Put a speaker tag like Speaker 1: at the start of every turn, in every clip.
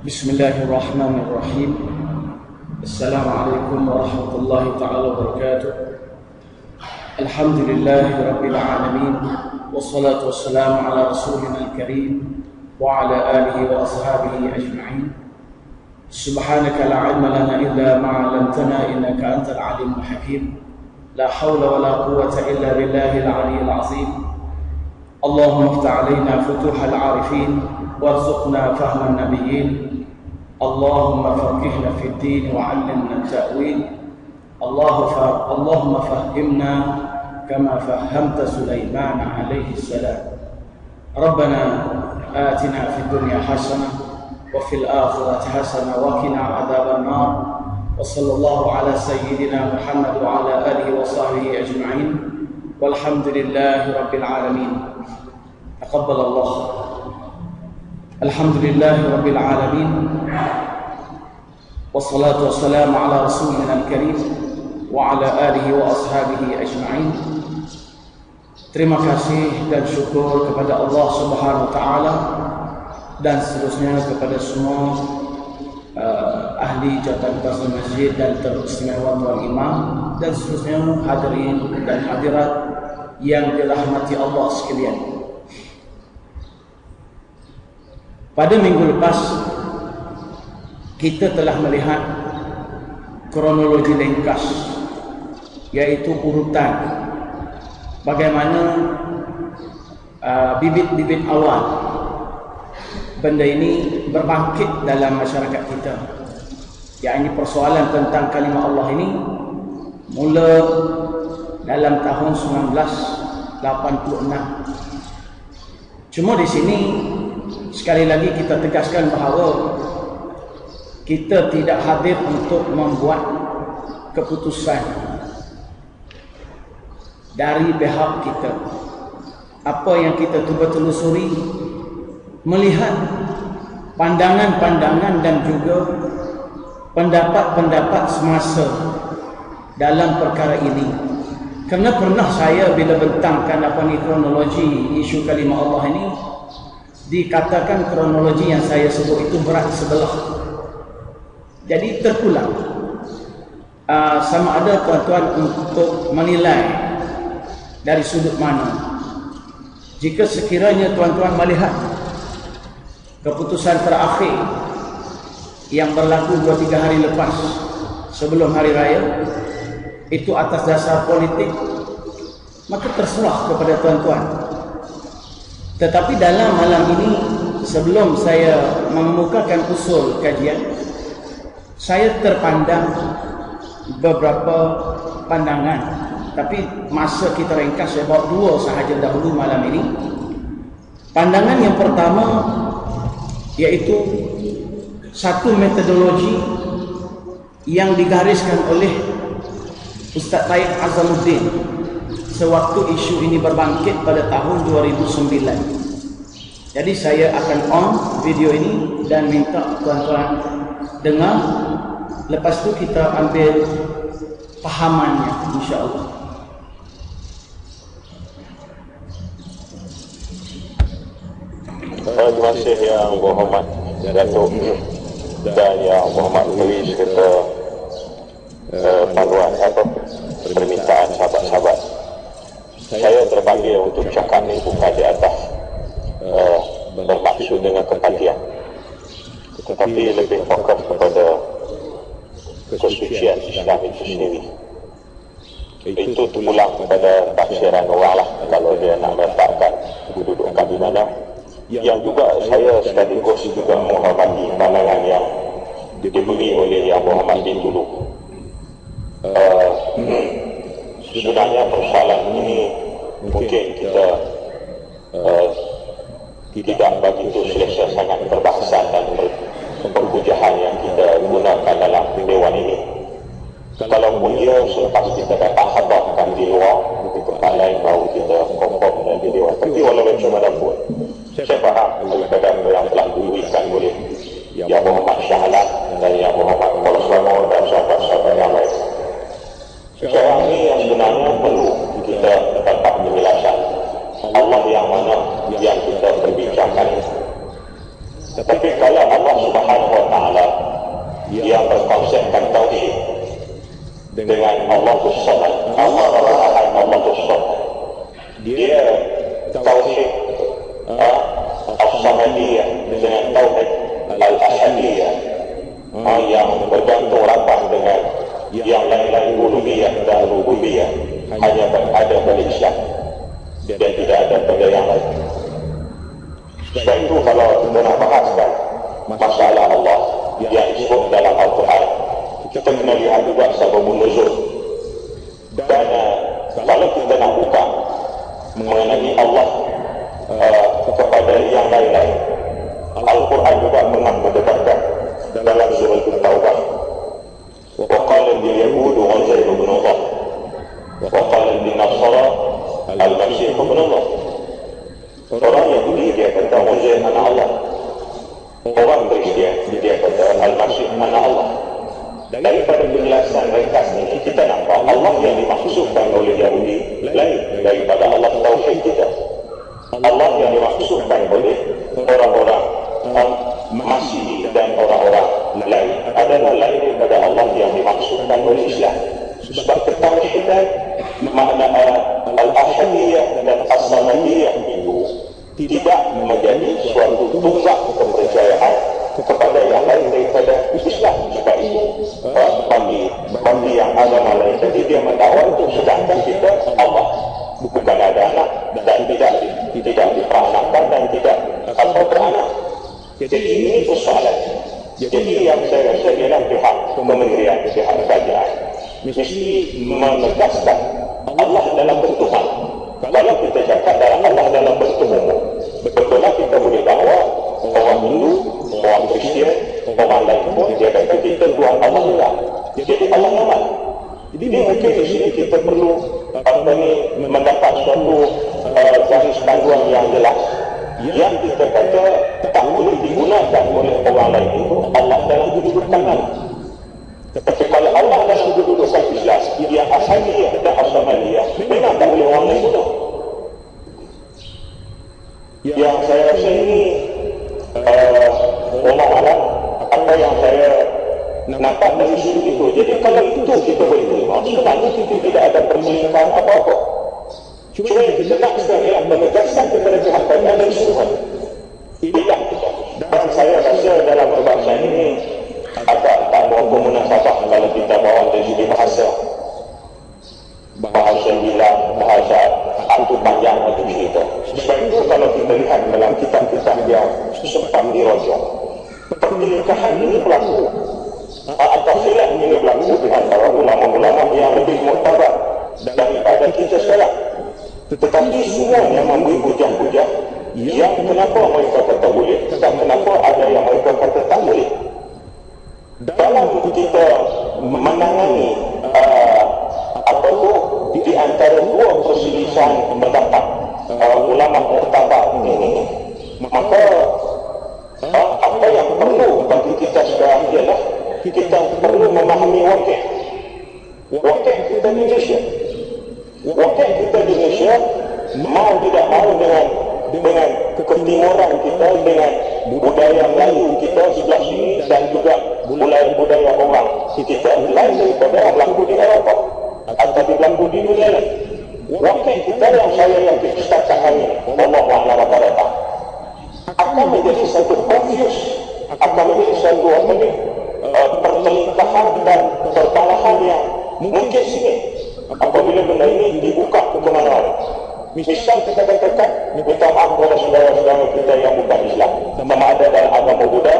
Speaker 1: Bismillahirrahmanirrahim. Assalamualaikum warahmatullahi ta'ala wabarakatuh. Alhamdulillahi rabbil alamin. Wassalatu wassalamu ala rasulina al-karim wa ala alihi wa ashabihi ajma'in. Subhanaka la ilma lana illa ma 'allamtana innaka antal alimul hakim. La hawla wa la quwwata illa billahil aliyyil azim. Allahumma iftah 'alaina futuhal 'arifin warzuqna fahman nabiyyin. Allahumma faqihna fid din wa 'allimna at-ta'wil. Allahumma fahhimna kama fahhamta Sulaiman alaihi salam. Rabbana atina fid dunya hasanah wa fil akhirati hasanah wa qina adzaban nar. Wa sallallahu ala sayyidina Muhammad wa ala alihi wa sahbihi ajma'in. Walhamdulillahi rabbil alamin. Taqabbalallah. Alhamdulillahi rabbil alamin. Wassalatu wassalamu ala rasulina al-karim wa ala alihi wa ashabihi ajma'in. Terima kasih dan syukur kepada Allah Subhanahu wa taala dan seterusnya kepada semua ahli jawatan kuasa masjid dan teristimewa tuan imam dan seterusnya hadirin dan hadirat yang dirahmati Allah sekalian. Pada minggu lepas kita telah melihat kronologi ringkas, yaitu urutan bagaimana bibit-bibit awal benda ini berbangkit dalam masyarakat kita. Yakni persoalan tentang kalimah Allah ini mula dalam tahun 1986. Cuma di sini sekali lagi kita tegaskan bahawa kita tidak hadir untuk membuat keputusan dari pihak kita. Apa yang kita cuba telusuri, melihat pandangan-pandangan dan juga pendapat-pendapat semasa dalam perkara ini. Kerana pernah saya bila bentangkan kronologi isu kalimah Allah ini, dikatakan kronologi yang saya sebut itu berat sebelah. Jadi terpulang sama ada tuan-tuan untuk menilai dari sudut mana. Jika sekiranya tuan-tuan melihat keputusan terakhir yang berlaku 2-3 hari lepas sebelum hari raya itu atas dasar politik, maka terserah kepada tuan-tuan. Tetapi dalam malam ini, sebelum saya mengemukakan usul kajian, saya terpandang beberapa pandangan. Tapi masa kita ringkas, saya bawa 2 sahaja dahulu malam ini. Pandangan yang pertama iaitu satu metodologi yang digariskan oleh Ustaz Taib Azamuddin sewaktu isu ini berbangkit pada tahun 2009. Jadi saya akan on video ini dan minta tuan-tuan dengar. Lepas tu kita ambil pahamannya, insya-Allah.
Speaker 2: Terima kasih Yang Berhormat Datuk dan Yang Berhormat Louis serta panduan permintaan sahabat-sahabat. Saya terpanggil untuk cakap ni bukan di atas bermaksud dengan kepatian, tetapi lebih fokus kepada kesucian Islam itu sendiri. Itu terpulang kepada tafsiran orang lah kalau dia nak meletakkan kedudukan di mana. Yang juga saya sekaligus juga menghormati pandangan yang diberi oleh Yang Berhormat bin dulu. Sebenarnya persoalan ini mungkin kita tidak begitu selesa sangat perbahasan dan perbujahan yang kita gunakan dalam dewan ini. Kalaupun dia selepas kita dapat habarkan di luar, di tempat lain baru kita konfirm dan di dewan. Tapi walau macam mana pun, saya faham kepada apa yang telah diberikan oleh Yang Berhormat Shah Alam dan Yang Berhormat Kepala Selangor dan sahabat-sahabat yang lain. Sekarang ini yang sebenarnya perlu kita dapat penjelasan Allah yang mana yang kita perbincangkan. Tapi kalau Allah Subhanahu wa taala yang berkonsepkan tauhid dengan Allahus Samad, Allahus Samad, dia tauhid As-Samadiyah dengan tauhid Al-Ahadiyah yang bergantung rapat dengan yang lain-lain uluhiyah dan rububiyah, hanya berada pada Islam dan tidak ada pada yang lain. Sebab itu kalau kita nak bahaskan masalah Allah yang disebut dalam Al-Quran, kita kena lihat juga sababun nuzul. Dan kalau kita nak buka mengenai Allah kepada yang lain-lain, Al-Quran juga pernah mendekatkan dalam surah At-Taubah. Wa qala al-yahudu Uzair ibn Allah wa qala al-nasara al-Masih ibn Allah. Orang Yahudi dia kata Uzair anak Allah, orang Kristian dia kata Al-Masih anak Allah. Daripada penjelasan ringkas ini kita nampak Allah yang dimaksudkan oleh Yahudi lain daripada Allah tauhid kita. Allah yang dimaksudkan oleh orang-orang Masih dan orang-orang lain adalah lain daripada Allah yang dimaksudkan oleh Islam. Sebab ketauhidan makna Al-Ahadiyah dan As-Samadiyah itu tidak menjadi suatu tunggak kepercayaan kepada yang lain daripada Islam. Sebab itu bagi yang agama lain tadi dia mendakwa untuk sedangkan kita Allah bukan ada anak dan tidak diperanakkan dan tidak beranak. Jadi ini persoalan. Jadi yang saya rasa ialah pihak kementerian, pihak kerajaan mesti menegaskan Allah dalam bentuk hal. Kalau kita cakap dalam Allah dalam bentuk umum, betullah kita boleh bahawa orang Hindu, orang Kristian, orang lain pun dia kata kita Tuhan Allah juga. Jadi Allah nama. Jadi mungkin di sini kita perlu mendapat suatu garis panduan yang jelas yang kita kata tak boleh digunakan oleh orang lain itu Allah dalam kedudukan mana. Tapi kalau Allah dalam kedudukan Islam yang Ahadiyah dan As-Samadiyah memang tak boleh orang lain guna. Yang saya rasa ini Allah apa yang saya nampak dari sini itu. Jadi kalau itu kita boleh terima, sebenarnya kita tidak ada perselingkuhan apa-apa. Cuma kita tak sedang menegaskan kepada pihak kerajaan dan seluruh. Tidak. Dan saya rasa dalam perbahasan ini agak tak berapa munasabah kalau kita bawa dari segi bahasa bilang, bahasa itu panjang untuk cerita. Sebab itu kalau kita lihat dalam kitab-kitab yang sempat dirojok, perselingkuhan ini berlaku atau khilaf ini berlaku di antara ulama-ulama yang lebih muktabar daripada kita sekarang. Tetapi semuanya memberi hujah-hujah yang kenapa mereka kata boleh dan kenapa ada yang mereka kata tak boleh. Dalam kita menangani di antara dua perselisihan pendapat ulama muktabar ini, maka apa yang perlu bagi kita sekarang ialah kita perlu memahami wakil kita di Indonesia. Wakil kita di Indonesia mau tidak mau dengan ketimuran kita, dengan budaya Melayu kita sebelah sini dan juga budaya orang kita lain daripada yang berlaku di Eropah atau berlaku di dunia lain. Wakil kita yang saya yakin setakat hari ini Allah rata-rata akan menjadi satu confuse, akan menjadi satu perselingkuhan dan perkalahan yang mungkin sikit apabila benda ini dibuka ke mana-mana. Misal kita katakan minta maaf kepada saudara-saudara kita yang bukan Islam, sama ada dalam agama Buddha,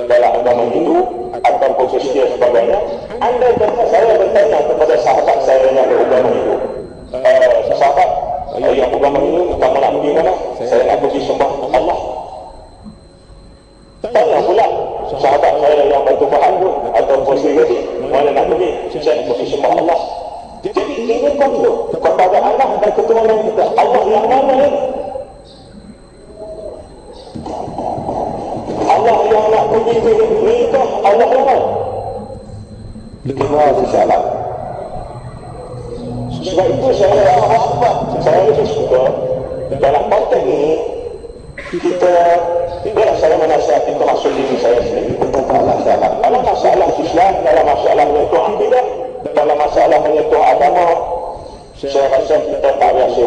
Speaker 2: dalam agama Hindu atau Kristian sebagainya. Anda kata saya bertanya kepada sahabat saya yang beragama Hindu, sahabat yang beragama Hindu, kamu nak pergi mana? Saya nak pergi sembah Allah. Tanya pula sahabat saya yang bertubahan pun atau Kristian, mana nak pergi? Saya pergi sembah Allah. Jadi ini konflik kepada Allah dan ketuhanan kita. Allah yang mana ini? Allah yang nak pergi ke nikah, Allah yang mana? Dengar salah. Sebab itu saya lebih suka dalam konteks ini kita Itulah saya menasihati termasuk diri saya sendiri untuk berlaksana. Dalam masalah Islam, dalam masalah menyentuh akidah, dalam masalah menyentuh agama, saya rasa kita tak biasa